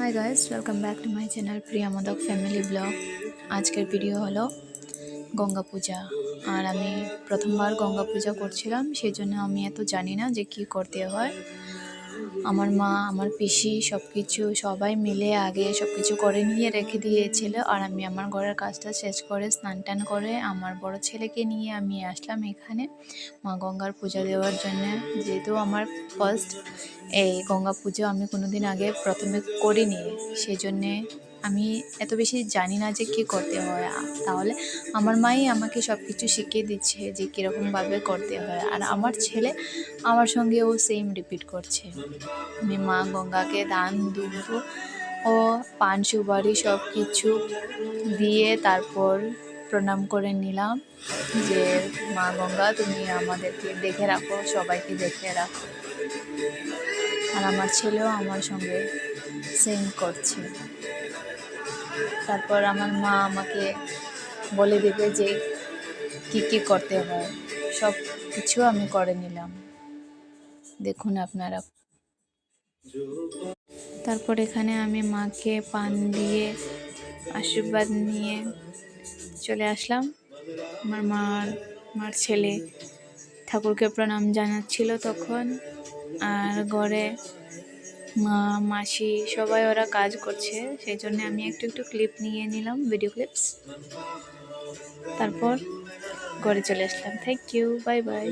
Hi guys, welcome back to my channel Priya modak family blog. আজকের video হলো গঙ্গা পূজা। আর আমি প্রথমবার গঙ্গা পূজা করছিলাম, সেই জন্য আমি এত জানি না যে কি করতে হয়। আমার মা, আমার পিসি সবাই মিলে আগে সব কিছু করে নিয়ে রেখে দিয়েছিল। আর আমি আমার ঘরের কাজটা শেষ করে স্নান টান করে আমার বড় ছেলেকে নিয়ে আমি আসলাম এখানে মা গঙ্গার পূজা দেওয়ার জন্য। যেহেতু আমার ফার্স্ট এই গঙ্গা পুজো, আমি কোনোদিন আগে প্রথমে করিনি, সেই জন্যে আমি এত বেশি জানি না যে কী করতে হয়। তাহলে আমার মাই আমাকে সব কিছু শিখিয়ে দিচ্ছে যে কীরকমভাবে করতে হয়। আর আমার ছেলে আমার সঙ্গেও সেম রিপিট করছে। আমি মা গঙ্গাকে দান দুব্ব ও পান সুপারি সব কিছু দিয়ে তারপর প্রণাম করে নিলাম যে মা গঙ্গা, তুমি আমাদেরকে দেখে রাখো, সবাইকে দেখে রাখো। আর আমার ছেলেও আমার সঙ্গে সেম করছে। তারপর আমার মা আমাকে বলে দেবে যে কি কি করতে হয়, সব কিছু আমি করে নিলাম, দেখুন আপনারা। তারপর এখানে আমি মাকে পান দিয়ে আশীর্বাদ নিয়ে চলে আসলাম। আমার ছেলে ঠাকুরকে প্রণাম জানাচ্ছিল তখন। আর ঘরে মা, মাসি সবাই ওরা কাজ করছে, সেই জন্য আমি একটু একটু ক্লিপ নিয়ে নিলাম, ভিডিও ক্লিপস। তারপর ঘরে চলে আসলাম। Thank you, bye by.